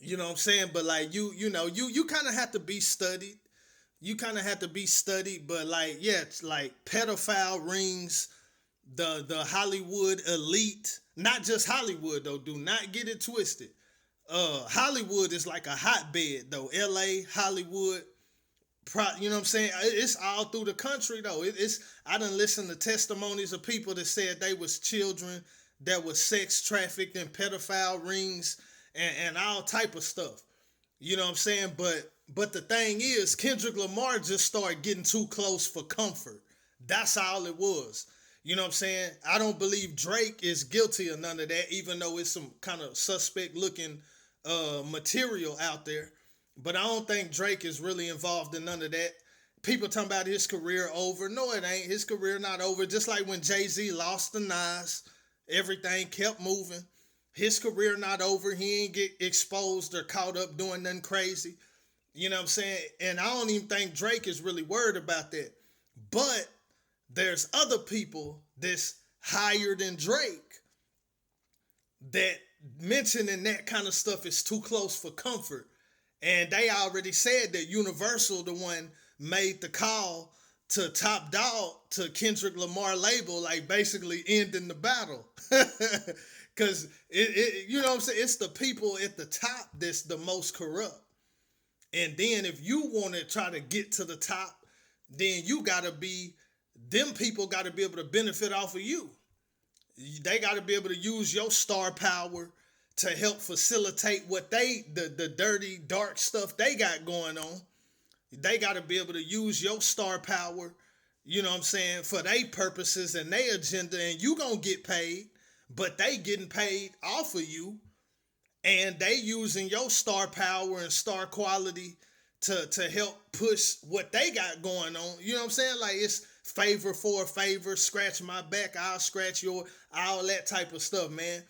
You know what I'm saying? But like you kind of have to be studied. You kind of have to be studied, but like yeah, it's like pedophile rings, the Hollywood elite, not just Hollywood though. Do not get it twisted. Hollywood is like a hotbed though. L.A., Hollywood, you know what I'm saying? It's all through the country though. It's I done listened to testimonies of people that said they was children that was sex trafficked in pedophile rings and all type of stuff. You know what I'm saying? But the thing is, Kendrick Lamar just started getting too close for comfort. That's all it was. You know what I'm saying? I don't believe Drake is guilty of none of that, even though it's some kind of suspect looking material out there. But I don't think Drake is really involved in none of that. People talking about his career over. No, it ain't. His career not over. Just like when Jay-Z lost the Nas, everything kept moving. His career not over. He ain't get exposed or caught up doing nothing crazy. You know what I'm saying? And I don't even think Drake is really worried about that. But there's other people that's higher than Drake that mentioning that kind of stuff is too close for comfort. And they already said that Universal, the one made the call to Top Dog to Kendrick Lamar label, like basically ending the battle. Cause you know what I'm saying? It's the people at the top that's the most corrupt. And then if you want to try to get to the top, then you gotta be, them people gotta be able to benefit off of you. They gotta be able to use your star power to help facilitate what the dirty, dark stuff they got going on. They got to be able to use your star power, you know what I'm saying, for their purposes and their agenda, and you gonna get paid, but they getting paid off of you, and they using your star power and star quality to help push what they got going on. You know what I'm saying? Like it's favor for a favor, scratch my back, I'll scratch your, all that type of stuff, man.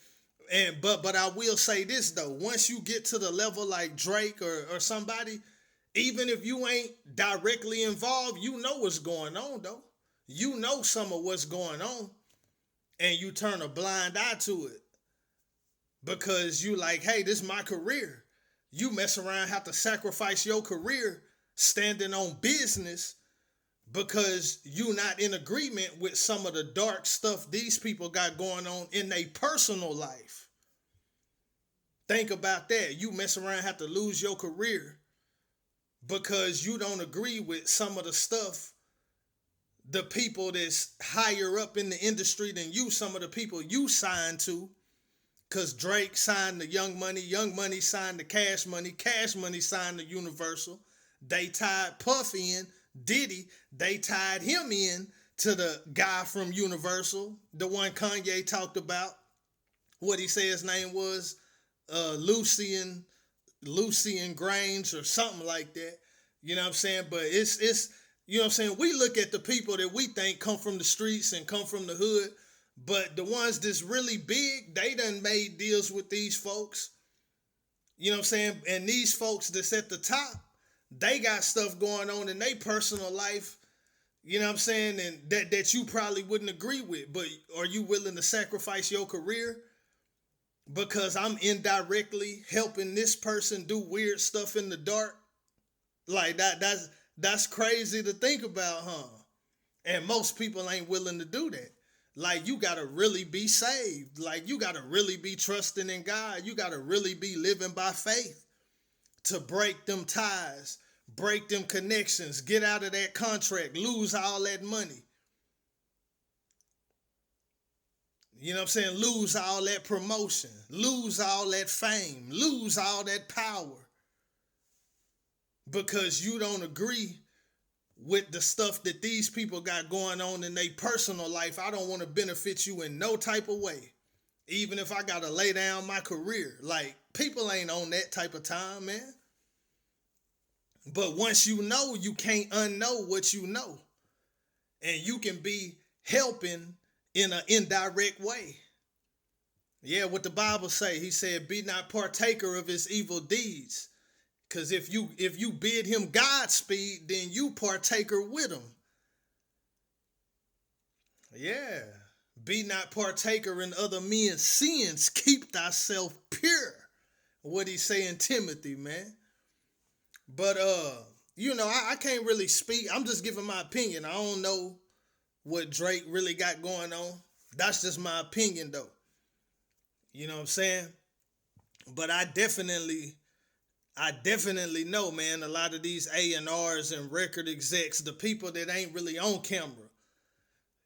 And but I will say this though, once you get to the level like Drake or somebody, even if you ain't directly involved, you know what's going on though. You know some of what's going on, and you turn a blind eye to it because you like, hey, this is my career. You mess around, have to sacrifice your career standing on business because you not in agreement with some of the dark stuff these people got going on in their personal life. Think about that. You mess around, have to lose your career because you don't agree with some of the stuff the people that's higher up in the industry than you, some of the people you signed to, because Drake signed the Young Money signed the Cash Money signed the Universal. They tied Puff in, Diddy, they tied him in to the guy from Universal, the one Kanye talked about, what he said his name was, Lucian Grange or something like that. You know what I'm saying? But it's you know what I'm saying? We look at the people that we think come from the streets and come from the hood, but the ones that's really big, they done made deals with these folks. You know what I'm saying? And these folks that's at the top, they got stuff going on in their personal life, you know what I'm saying, and that you probably wouldn't agree with. But are you willing to sacrifice your career because I'm indirectly helping this person do weird stuff in the dark? Like that's crazy to think about, huh? And most people ain't willing to do that. Like you gotta really be saved. Like you gotta really be trusting in God. You gotta really be living by faith to break them ties, break them connections, get out of that contract, lose all that money. You know what I'm saying? Lose all that promotion, lose all that fame, lose all that power because you don't agree with the stuff that these people got going on in their personal life. I don't want to benefit you in no type of way, even if I got to lay down my career. Like, people ain't on that type of time, man. But once you know, you can't unknow what you know. And you can be helping in an indirect way. Yeah, what the Bible say, he said, be not partaker of his evil deeds. Because if you bid him Godspeed, then you partaker with him. Yeah. Be not partaker in other men's sins. Keep thyself pure. what he say in Timothy, man. But I can't really speak. I'm just giving my opinion. I don't know what Drake really got going on. That's just my opinion though. You know what I'm saying? But I definitely know, man, a lot of these A&Rs and record execs, the people that ain't really on camera.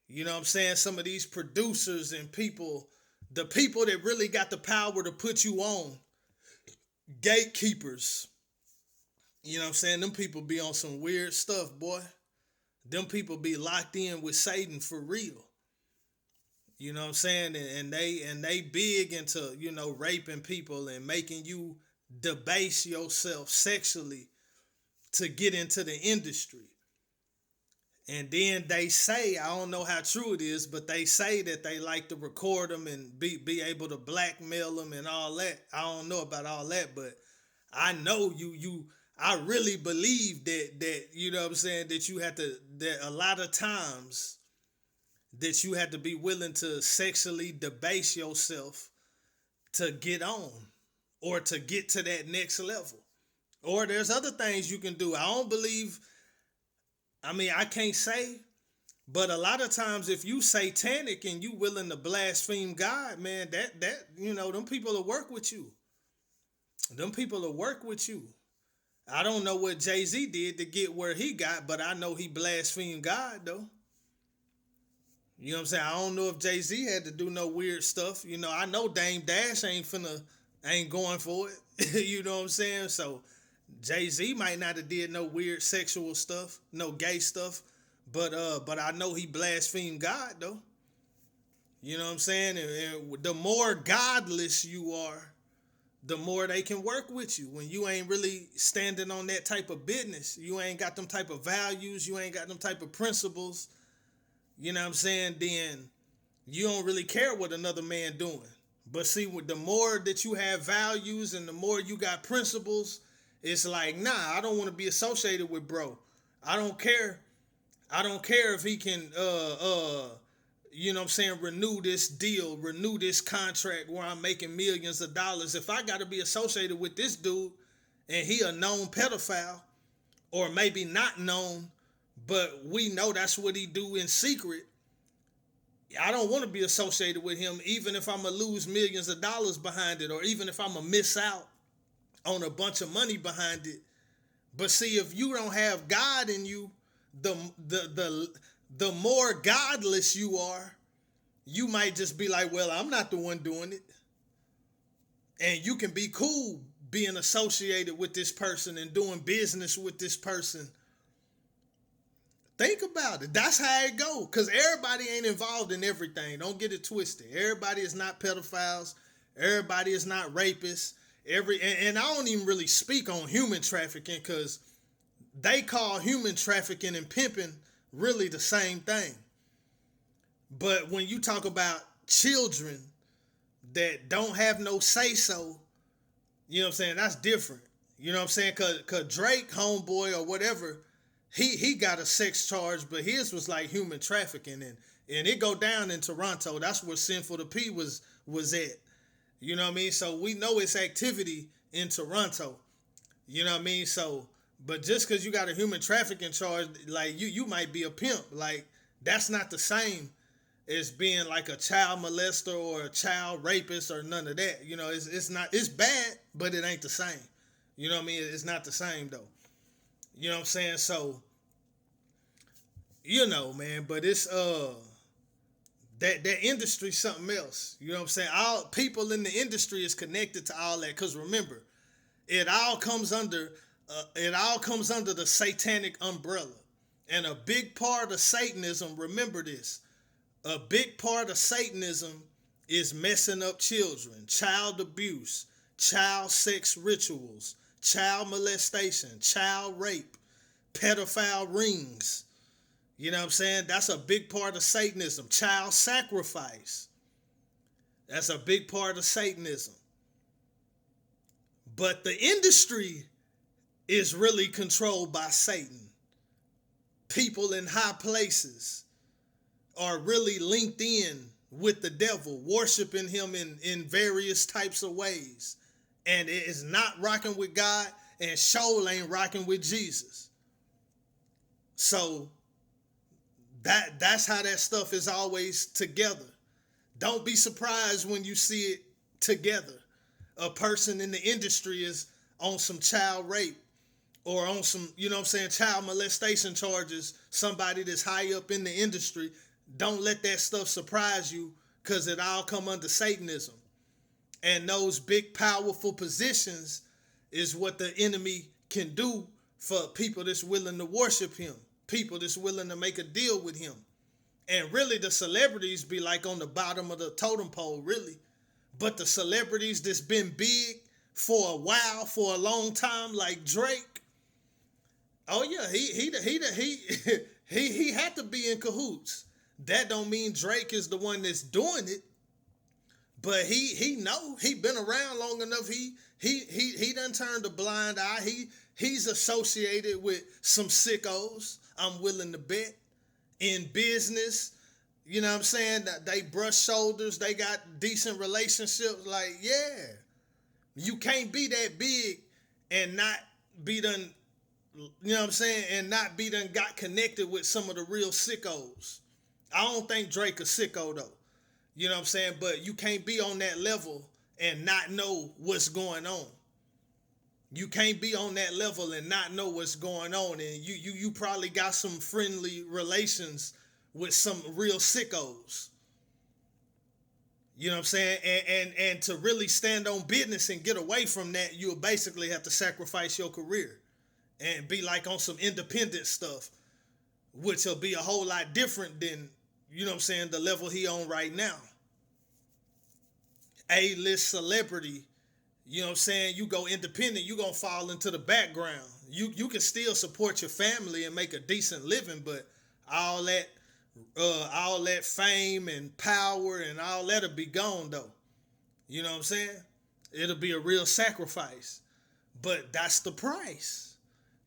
You know what I'm saying? Some of these producers and people, the people that really got the power to put you on, gatekeepers. You know what I'm saying? Them people be on some weird stuff, boy. Them people be locked in with Satan for real. You know what I'm saying? And they big into, raping people and making you debase yourself sexually to get into the industry. And then they say, I don't know how true it is, but they say that they like to record them and be able to blackmail them and all that. I don't know about all that, but I know I really believe that you know what I'm saying, that you have to, that a lot of times that you have to be willing to sexually debase yourself to get on or to get to that next level. Or there's other things you can do. I can't say, but a lot of times if you satanic and you willing to blaspheme God, man, them people will work with you. Them people will work with you. I don't know what Jay-Z did to get where he got, but I know he blasphemed God though. You know what I'm saying? I don't know if Jay-Z had to do no weird stuff. I know Dame Dash ain't going for it. You know what I'm saying? So Jay-Z might not have did no weird sexual stuff, no gay stuff, but I know he blasphemed God though. You know what I'm saying? And the more godless you are, the more they can work with you. When you ain't really standing on that type of business, you ain't got them type of values, you ain't got them type of principles, you know what I'm saying? Then you don't really care what another man doing. But see, with the more that you have values and the more you got principles, it's like, nah, I don't want to be associated with bro. I don't care. I don't care if he can you know what I'm saying, renew this deal, renew this contract where I'm making millions of dollars. If I got to be associated with this dude and he a known pedophile, or maybe not known, but we know that's what he do in secret, I don't want to be associated with him, even if I'm going to lose millions of dollars behind it, or even if I'm going to miss out on a bunch of money behind it. But see, if you don't have God in you, the more godless you are, you might just be like, well, I'm not the one doing it. And you can be cool being associated with this person and doing business with this person. Think about it. That's how it go. Because everybody ain't involved in everything. Don't get it twisted. Everybody is not pedophiles. Everybody is not rapists. And I don't even really speak on human trafficking, because they call human trafficking and pimping really the same thing. But when you talk about children that don't have no say-so, you know what I'm saying, that's different. You know what I'm saying? Cause Drake, homeboy or whatever, he got a sex charge, but his was like human trafficking, and it go down in Toronto. That's where Sinful to P was at. You know what I mean? So we know it's activity in Toronto. You know what I mean? So, but just because you got a human trafficking charge, like you might be a pimp. Like, that's not the same as being like a child molester or a child rapist or none of that. It's not, it's bad, but it ain't the same. You know what I mean? It's not the same though. You know what I'm saying? So, man, but it's that industry something else. You know what I'm saying? All people in the industry is connected to all that, because remember, it all comes under the satanic umbrella. And a big part of Satanism, remember this, a big part of Satanism is messing up children, child abuse, child sex rituals, child molestation, child rape, pedophile rings. You know what I'm saying? That's a big part of Satanism. Child sacrifice. That's a big part of Satanism. But the industry is really controlled by Satan. People in high places are really linked in with the devil, worshiping him in various types of ways. and it is not rocking with God, and Shoal ain't rocking with Jesus. So that's how that stuff is always together. Don't be surprised when you see it together. A person in the industry is on some child rape or on some, child molestation charges, somebody that's high up in the industry. Don't let that stuff surprise you, because it all come under Satanism. And those big, powerful positions is what the enemy can do for people that's willing to worship him, people that's willing to make a deal with him. And really, the celebrities be like on the bottom of the totem pole, really. But the celebrities that's been big for a while, for a long time, like Drake, oh yeah, he had to be in cahoots. That don't mean Drake is the one that's doing it, but he been around long enough. He done turned a blind eye. He's associated with some sickos, I'm willing to bet, in business. You know what I'm saying? They brush shoulders. They got decent relationships. Like, yeah, you can't be that big and not be done, you know what I'm saying? And not be done got connected with some of the real sickos. I don't think Drake a sicko though. You know what I'm saying? But you can't be on that level and not know what's going on. You can't be on that level and not know what's going on. And you probably got some friendly relations with some real sickos. You know what I'm saying? And to really stand on business and get away from that, you'll basically have to sacrifice your career and be like on some independent stuff, which will be a whole lot different than, you know what I'm saying, the level he on right now. A-list celebrity, you know what I'm saying, you go independent, you gonna fall into the background. You can still support your family and make a decent living, but all that fame and power and all that'll be gone though. You know what I'm saying? It'll be a real sacrifice. But that's the price.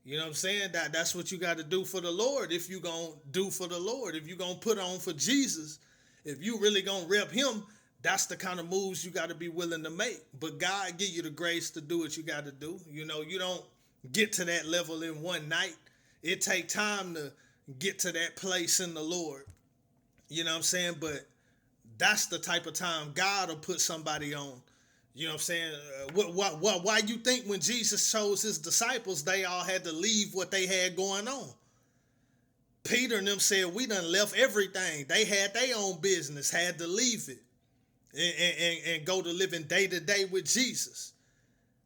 You know what I'm saying? That's what you got to do for the Lord. If you going to do for the Lord, if you going to put on for Jesus, if you really going to rep him, that's the kind of moves you got to be willing to make. But God give you the grace to do what you got to do. You know, you don't get to that level in one night. It take time to get to that place in the Lord. You know what I'm saying? But that's the type of time God will put somebody on. You know what I'm saying? Why you think when Jesus chose his disciples, they all had to leave what they had going on? Peter and them said, we done left everything. They had their own business, had to leave it and go to living day to day with Jesus.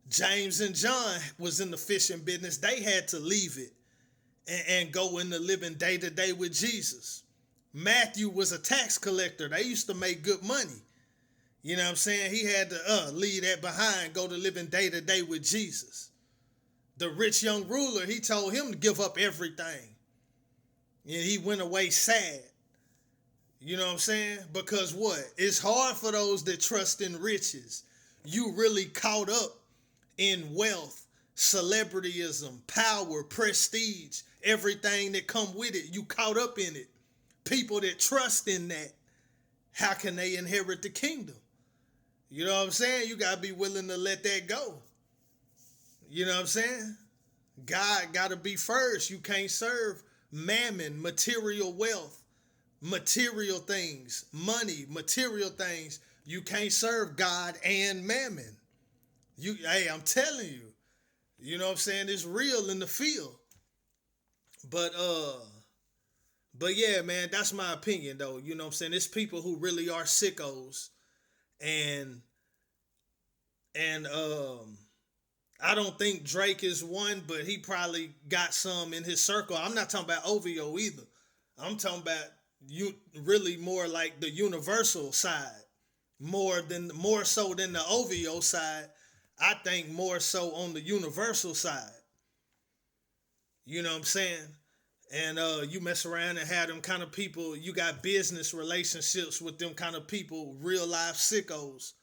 James and John was in the fishing business. They had to leave it and go into living day to day with Jesus. Matthew was a tax collector. They used to make good money. You know what I'm saying? He had to leave that behind, go to living day to day with Jesus. The rich young ruler, he told him to give up everything. And he went away sad. You know what I'm saying? Because what? It's hard for those that trust in riches. You really caught up in wealth, celebrityism, power, prestige, everything that come with it. You caught up in it. People that trust in that, how can they inherit the kingdom? You know what I'm saying? You got to be willing to let that go. You know what I'm saying? God got to be first. You can't serve mammon, material wealth, material things, money, material things. You can't serve God and mammon. Hey, I'm telling you. You know what I'm saying? It's real in the field. But yeah, man, that's my opinion though. You know what I'm saying? It's people who really are sickos. And I don't think Drake is one, but he probably got some in his circle. I'm not talking about OVO either. I'm talking about you really more like the universal side, more so than the OVO side. I think more so on the universal side. You know what I'm saying? And you mess around and have them kind of people, you got business relationships with them kind of people, real life sickos.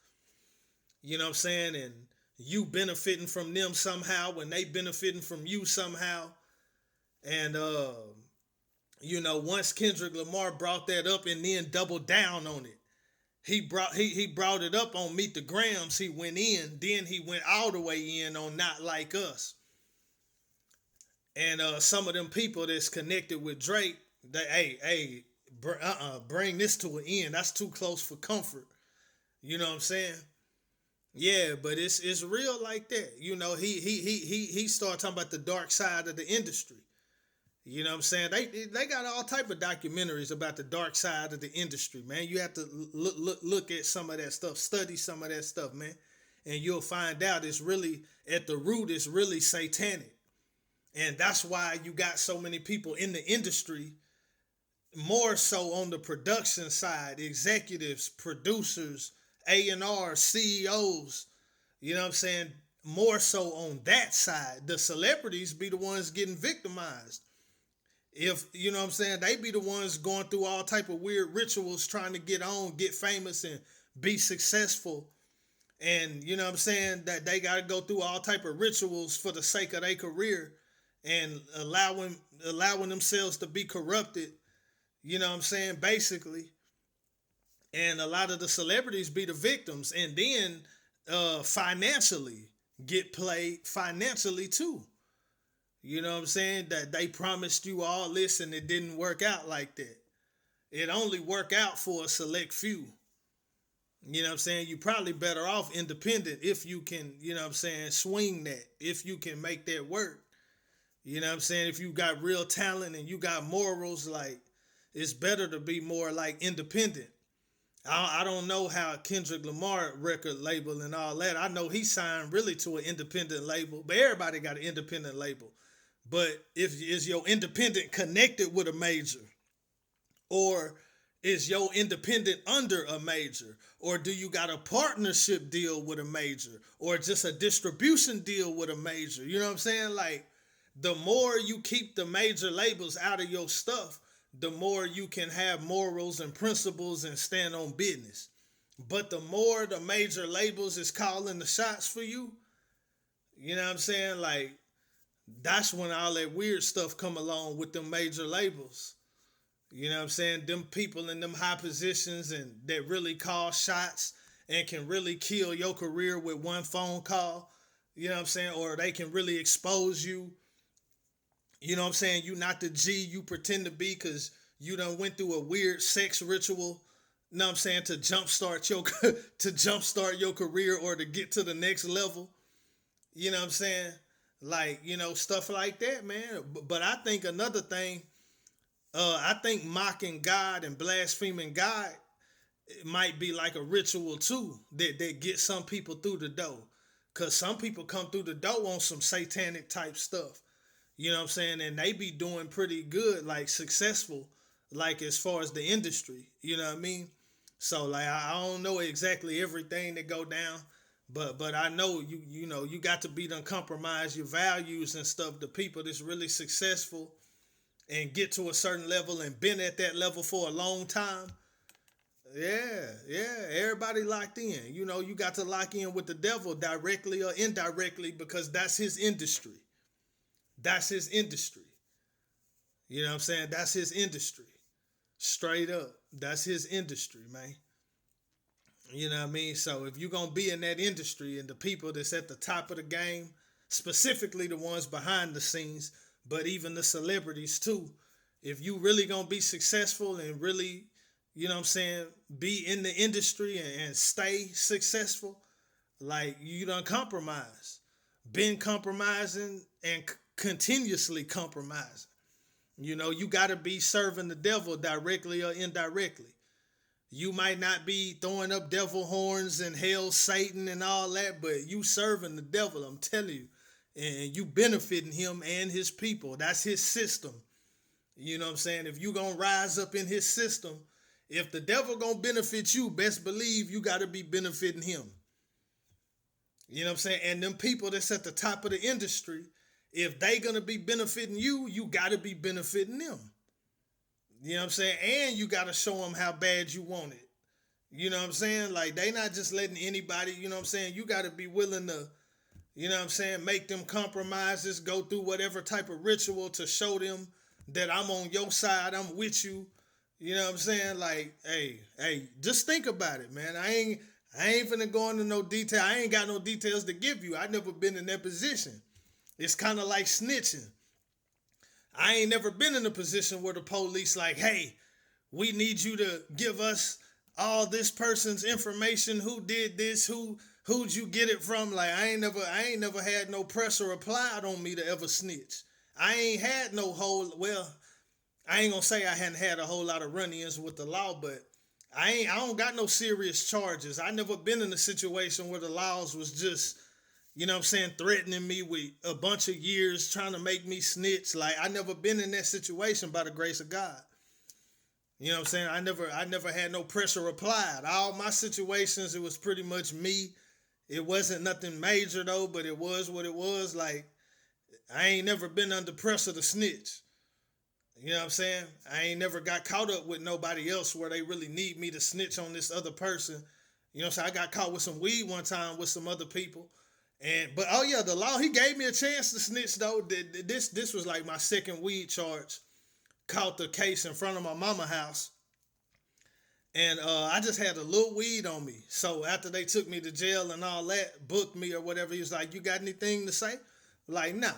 You know what I'm saying? And you benefiting from them somehow when they benefiting from you somehow. And, you know, once Kendrick Lamar brought that up and then doubled down on it, he brought it up on Meet the Grams. He went in, then he went all the way in on Not Like Us. And some of them people that's connected with Drake, they bring this to an end. That's too close for comfort. You know what I'm saying? Yeah, but it's real like that. You know, he started talking about the dark side of the industry. You know what I'm saying? They got all type of documentaries about the dark side of the industry, man. You have to look at some of that stuff, study some of that stuff, man, and you'll find out it's really at the root. It's really satanic, and that's why you got so many people in the industry. More so on the production side, executives, producers, A&R, CEOs. You know what I'm saying? More so on that side. The celebrities be the ones getting victimized. If you know what I'm saying, they be the ones going through all type of weird rituals trying to get on, get famous, and be successful. And you know what I'm saying, that they got to go through all type of rituals for the sake of their career, and allowing themselves to be corrupted. You know what I'm saying, basically. And a lot of the celebrities be the victims, and then financially get played financially too. You know what I'm saying? That they promised you all this and it didn't work out like that. It only work out for a select few. You know what I'm saying? You probably better off independent if you can, you know what I'm saying, swing that. If you can make that work. You know what I'm saying? If you got real talent and you got morals, like, it's better to be more like independent. I don't know how Kendrick Lamar record label and all that. I know he signed really to an independent label, but everybody got an independent label. But if is your independent connected with a major, or is your independent under a major, or do you got a partnership deal with a major, or just a distribution deal with a major? You know what I'm saying? Like, the more you keep the major labels out of your stuff, the more you can have morals and principles and stand on business. But the more the major labels is calling the shots for you, you know what I'm saying? Like, that's when all that weird stuff come along with them major labels. You know what I'm saying? Them people in them high positions and that really call shots and can really kill your career with one phone call. You know what I'm saying? Or they can really expose you. You know what I'm saying? You not the G you pretend to be because you done went through a weird sex ritual. You know what I'm saying? To jumpstart your career or to get to the next level. You know what I'm saying? Like, you know, stuff like that, man. But I think another thing, I think mocking God and blaspheming God, it might be like a ritual too that gets some people through the door. Cause some people come through the door on some satanic type stuff. You know what I'm saying? And they be doing pretty good, like successful, like as far as the industry. You know what I mean? So like I don't know exactly everything that go down, but I know you know you got to be done compromise your values and stuff. The people that's really successful and get to a certain level and been at that level for a long time. Yeah, everybody locked in. You know, you got to lock in with the devil directly or indirectly because that's his industry. That's his industry. You know what I'm saying? That's his industry. Straight up. That's his industry, man. You know what I mean? So if you're going to be in that industry and the people that's at the top of the game, specifically the ones behind the scenes, but even the celebrities too, if you really going to be successful and really, you know what I'm saying, be in the industry and stay successful, like you done compromise. Been compromising and continuously compromising. You know, you got to be serving the devil directly or indirectly. You might not be throwing up devil horns and hail Satan and all that, but you serving the devil, I'm telling you. And you benefiting him and his people. That's his system. You know what I'm saying? If you going to rise up in his system, if the devil going to benefit you, best believe you got to be benefiting him. You know what I'm saying? And them people that's at the top of the industry, if they going to be benefiting you, you got to be benefiting them. You know what I'm saying? And you got to show them how bad you want it. You know what I'm saying? Like, they not just letting anybody, you know what I'm saying? You got to be willing to, you know what I'm saying, make them compromises, go through whatever type of ritual to show them that I'm on your side, I'm with you. You know what I'm saying? Like, hey, just think about it, man. I ain't finna go into no detail. I ain't got no details to give you. I never been in that position. It's kind of like snitching. I ain't never been in a position where the police like, hey, we need you to give us all this person's information. Who did this? Who'd you get it from? Like I ain't never had no pressure applied on me to ever snitch. I ain't had no whole well, I ain't gonna say I hadn't had a whole lot of run-ins with the law, but I don't got no serious charges. I never been in a situation where the laws was just, you know what I'm saying, threatening me with a bunch of years trying to make me snitch. Like I never been in that situation by the grace of God. You know what I'm saying? I never had no pressure applied. All my situations, it was pretty much me. It wasn't nothing major though, but it was what it was. Like I ain't never been under pressure to snitch. You know what I'm saying? I ain't never got caught up with nobody else where they really need me to snitch on this other person. You know what I'm saying? I got caught with some weed one time with some other people. But oh yeah, the law, he gave me a chance to snitch though. This was like my second weed charge. Caught the case in front of my mama house. And I just had a little weed on me. So after they took me to jail and all that, booked me or whatever, he was like, you got anything to say? Like, nah.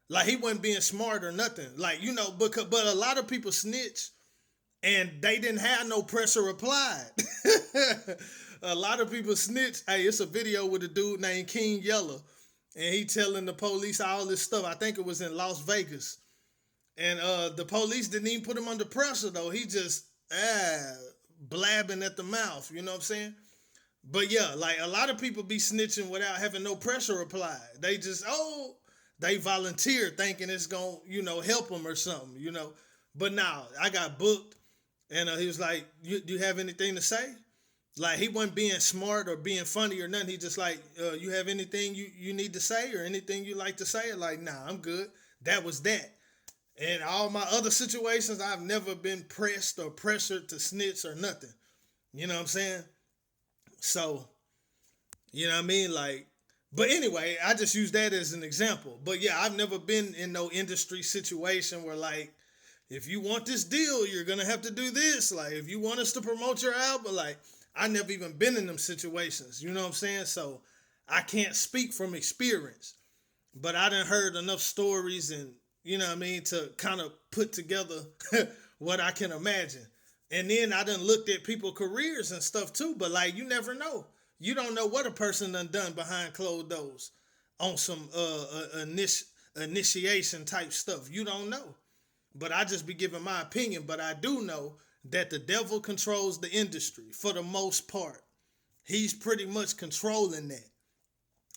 Like he wasn't being smart or nothing. Like, you know, but a lot of people snitch and they didn't have no pressure applied. A lot of people snitch. Hey, it's a video with a dude named King Yella. And he telling the police all this stuff. I think it was in Las Vegas. And the police didn't even put him under pressure though. He just blabbing at the mouth. You know what I'm saying? But yeah, like a lot of people be snitching without having no pressure applied. They just, they volunteer thinking it's going to, help them or something, But now I got booked and he was like, do you have anything to say? Like he wasn't being smart or being funny or nothing. He just like, you have anything you need to say or anything you like to say? Like, nah, I'm good. That was that. And all my other situations, I've never been pressed or pressured to snitch or nothing. You know what I'm saying? So, you know what I mean? Like, but anyway, I just use that as an example. But yeah, I've never been in no industry situation where like, if you want this deal, you're going to have to do this. Like, if you want us to promote your album, like, I never even been in them situations. You know what I'm saying? So I can't speak from experience. But I done heard enough stories and, you know what I mean, to kind of put together what I can imagine. And then I done looked at people's careers and stuff too. But like, you never know. You don't know what a person done behind closed doors on some initiation type stuff. You don't know. But I just be giving my opinion. But I do know that the devil controls the industry for the most part. He's pretty much controlling that.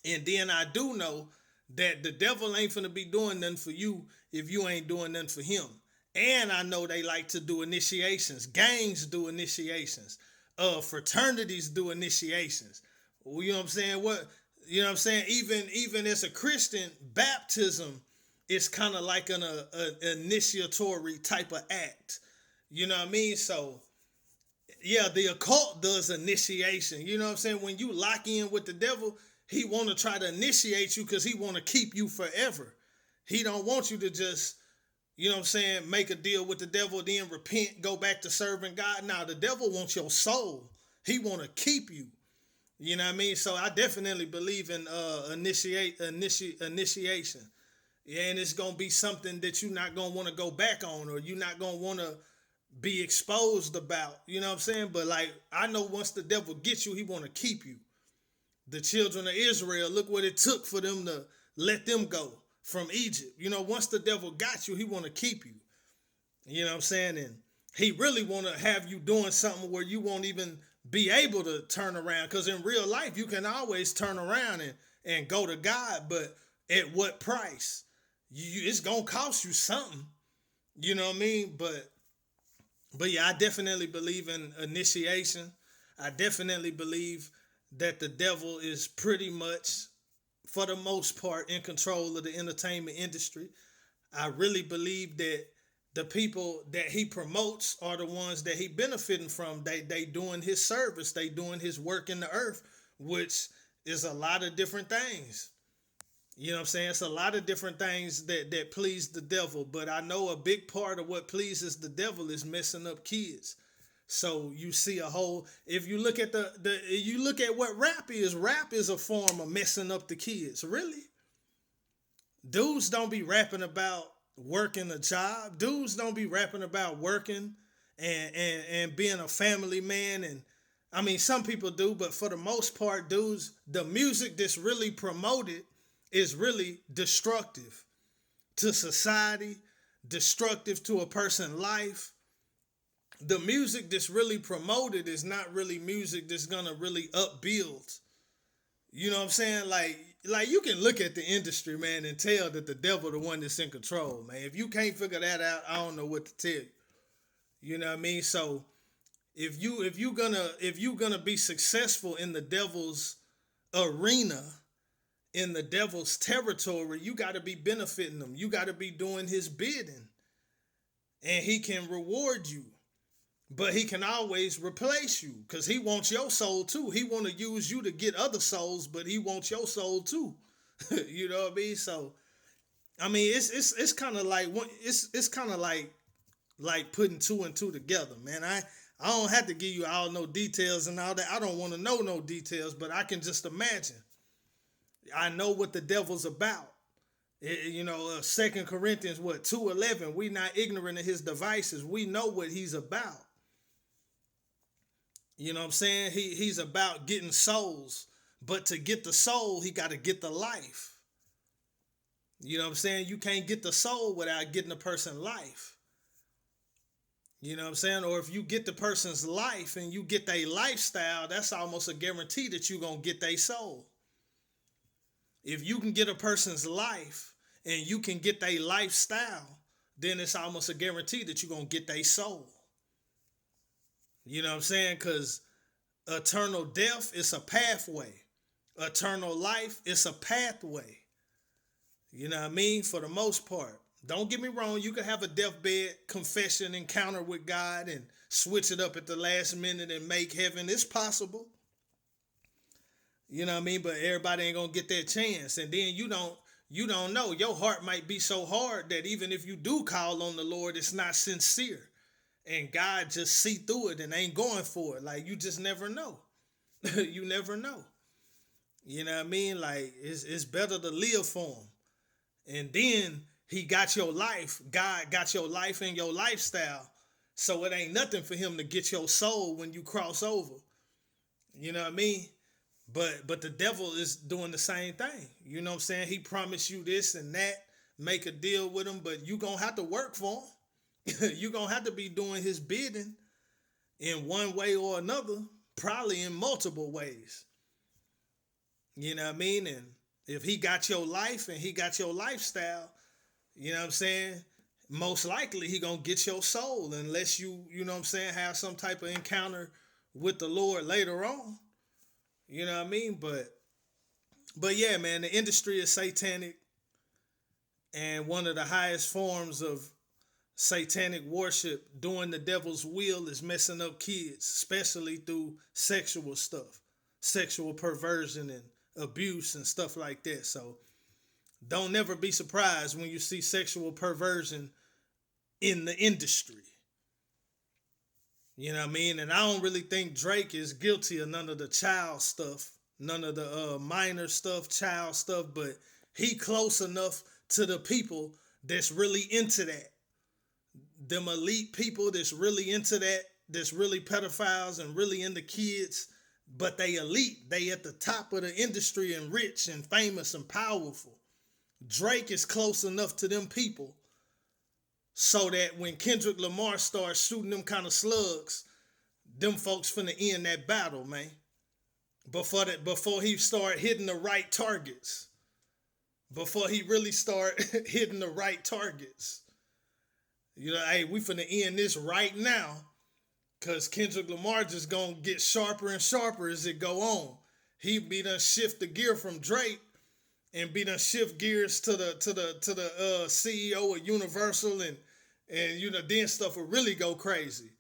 And then I do know that the devil ain't finna be doing nothing for you if you ain't doing nothing for him. And I know they like to do initiations. Gangs do initiations. Fraternities do initiations. You know what I'm saying? You know what I'm saying? Even as a Christian, baptism is kind of like an initiatory type of act. You know what I mean? So, yeah, the occult does initiation. You know what I'm saying? When you lock in with the devil, he want to try to initiate you because he want to keep you forever. He don't want you to just, you know what I'm saying, make a deal with the devil, then repent, go back to serving God. Now, the devil wants your soul. He want to keep you. You know what I mean? So I definitely believe in initiation. Yeah, and it's going to be something that you're not going to want to go back on or you're not going to want to be exposed about. You know what I'm saying? But like, I know once the devil gets you, he want to keep you. The children of Israel, look what it took for them to let them go from Egypt. You know, once the devil got you, he want to keep you. You know what I'm saying? And he really want to have you doing something where you won't even be able to turn around. Because in real life, you can always turn around and go to God. But at what price? It's going to cost you something. You know what I mean? But yeah, I definitely believe in initiation. I definitely believe that the devil is pretty much, for the most part, in control of the entertainment industry. I really believe that the people that he promotes are the ones that he benefiting from. They doing his service. They doing his work in the earth, which is a lot of different things. You know what I'm saying? It's a lot of different things that please the devil, but I know a big part of what pleases the devil is messing up kids. So you see a whole, if you look at the you look at what rap is a form of messing up the kids. Really? Dudes don't be rapping about working a job. Dudes don't be rapping about working and being a family man. And I mean, some people do, but for the most part, dudes, the music that's really promoted is really destructive to society, destructive to a person's life. The music that's really promoted is not really music that's gonna really upbuild. You know what I'm saying? Like you can look at the industry, man, and tell that the devil the one that's in control, man. If you can't figure that out, I don't know what to tell you. You know what I mean? So if you gonna be successful in the devil's arena, in the devil's territory, you got to be benefiting him. You got to be doing his bidding, and he can reward you. But he can always replace you because he wants your soul too. He want to use you to get other souls, but he wants your soul too. You know what I mean? So I mean, it's kind of like it's kind of like putting two and two together, man. I don't have to give you all no details and all that. I don't want to know no details, but I can just imagine. I know what the devil's about. You know, 2 Corinthians 2:11. We not ignorant of his devices. We know what he's about. You know what I'm saying? He's about getting souls. But to get the soul, he got to get the life. You know what I'm saying? You can't get the soul without getting the person life. You know what I'm saying? Or if you get the person's life and you get their lifestyle, that's almost a guarantee that you're going to get their soul. If you can get a person's life and you can get their lifestyle, then it's almost a guarantee that you're going to get their soul. You know what I'm saying? Because eternal death is a pathway. Eternal life is a pathway. You know what I mean? For the most part. Don't get me wrong. You can have a deathbed confession encounter with God and switch it up at the last minute and make heaven. It's possible. You know what I mean? But everybody ain't gonna get that chance. And then you don't know. Your heart might be so hard that even if you do call on the Lord, it's not sincere. And God just see through it and ain't going for it. Like, you just never know. You never know. You know what I mean? Like, it's better to live for him. And then he got your life. God got your life and your lifestyle. So it ain't nothing for him to get your soul when you cross over. You know what I mean? But the devil is doing the same thing. You know what I'm saying? He promised you this and that. Make a deal with him, but you going to have to work for him. You're going to have to be doing his bidding in one way or another, probably in multiple ways. You know what I mean? And if he got your life and he got your lifestyle, you know what I'm saying? Most likely he going to get your soul unless you know what I'm saying, have some type of encounter with the Lord later on. You know what I mean? But yeah, man, the industry is satanic. And one of the highest forms of satanic worship, doing the devil's will, is messing up kids, especially through sexual stuff, sexual perversion and abuse and stuff like that. So don't never be surprised when you see sexual perversion in the industry. You know what I mean? And I don't really think Drake is guilty of none of the child stuff, none of the minor stuff, child stuff, but he close enough to the people that's really into that. Them elite people that's really into that, that's really pedophiles and really into kids, but they elite. They at the top of the industry and rich and famous and powerful. Drake is close enough to them people so that when Kendrick Lamar starts shooting them kind of slugs, them folks finna end that battle, man. Before he start hitting the right targets. Before he really start hitting the right targets. You know, hey, we finna end this right now. Cause Kendrick Lamar just gonna get sharper and sharper as it go on. He be done shift the gear from Drake and be done shift gears to the CEO of Universal and you know, then stuff will really go crazy.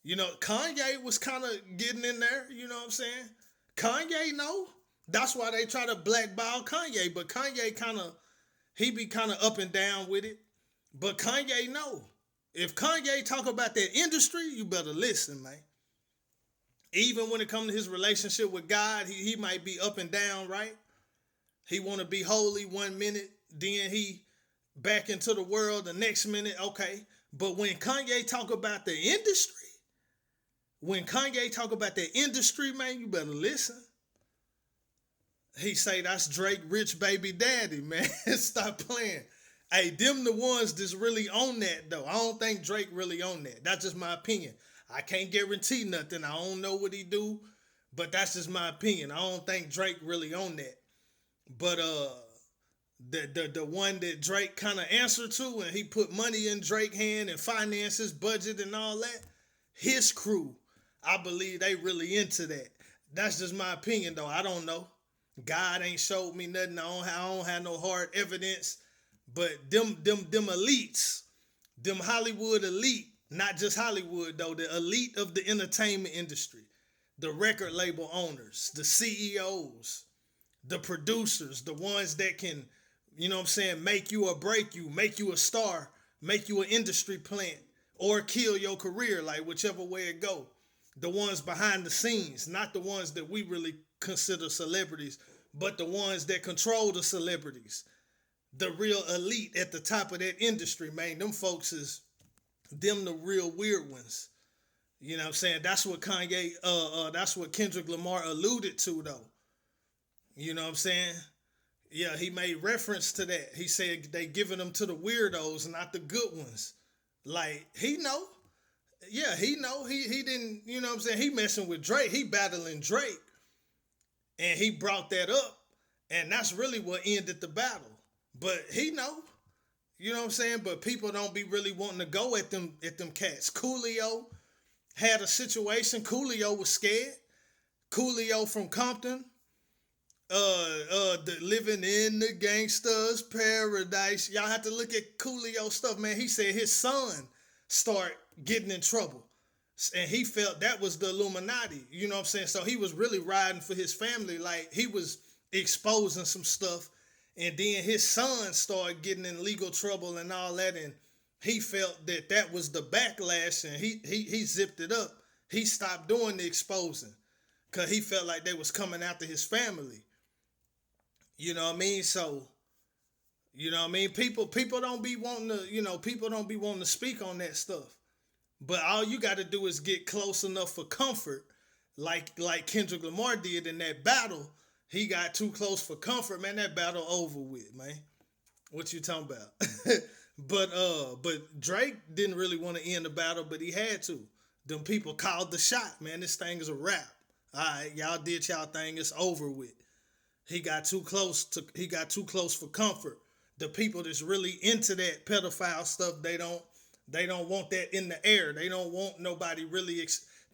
You know, Kanye was kind of getting in there, you know what I'm saying? Kanye know. That's why they try to blackball Kanye, but Kanye he be kind of up and down with it. But Kanye know. If Kanye talk about that industry, you better listen, man. Even when it comes to his relationship with God, he might be up and down, right? He want to be holy one minute, then he back into the world the next minute, okay. But when Kanye talk about the industry, man, you better listen. He say that's Drake rich baby daddy, man. Stop playing. Hey, them the ones that's really on that, though. I don't think Drake really on that. That's just my opinion. I can't guarantee nothing. I don't know what he do, but that's just my opinion. I don't think Drake really on that. But the one that Drake kind of answered to, and he put money in Drake's hand and finances, budget and all that, his crew, I believe they really into that. That's just my opinion, though. I don't know. God ain't showed me nothing. I don't have no hard evidence. But them elites, them Hollywood elite, not just Hollywood though, the elite of the entertainment industry, the record label owners, the CEOs, the producers, the ones that can, you know what I'm saying, make you or break you, make you a star, make you an industry plant, or kill your career, like whichever way it go. The ones behind the scenes, not the ones that we really consider celebrities, but the ones that control the celebrities. The real elite at the top of that industry, man. Them folks is them the real weird ones. You know what I'm saying? That's what that's what Kendrick Lamar alluded to though. You know what I'm saying? Yeah, he made reference to that. He said they giving them to the weirdos, not the good ones. Like, he know. Yeah, he know. He didn't, you know what I'm saying? He messing with Drake. He battling Drake. And he brought that up. And that's really what ended the battle. But he know. You know what I'm saying? But people don't be really wanting to go at them cats. Coolio had a situation. Coolio was scared. Coolio from Compton. Living in the gangster's paradise. Y'all have to look at Coolio stuff, man. He said his son start getting in trouble. And he felt that was the Illuminati. You know what I'm saying? So he was really riding for his family. Like, he was exposing some stuff. And then his son started getting in legal trouble and all that. And he felt that was the backlash. And he zipped it up. He stopped doing the exposing. Because he felt like they was coming after his family. You know what I mean? So, you know what I mean? People don't be wanting to, people don't be wanting to speak on that stuff. But all you got to do is get close enough for comfort, like Kendrick Lamar did in that battle. He got too close for comfort, man. That battle over with, man. What you talking about? But Drake didn't really want to end the battle, but he had to. Them people called the shot, man. This thing is a wrap. All right, y'all did y'all thing. It's over with. He got too close for comfort. The people that's really into that pedophile stuff, they don't want that in the air. They don't want nobody really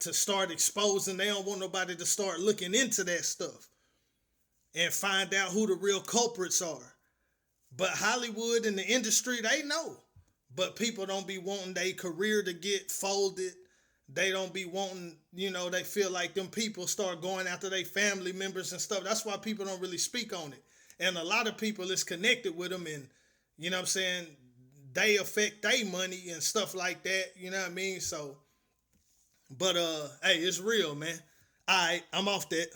to start exposing. They don't want nobody to start looking into that stuff and find out who the real culprits are. But Hollywood and the industry, they know. But people don't be wanting their career to get folded. They don't be wanting, they feel like them people start going after their family members and stuff. That's why people don't really speak on it. And a lot of people is connected with them and, you know what I'm saying, they affect their money and stuff like that. You know what I mean? So, but, hey, it's real, man. All right, I'm off that.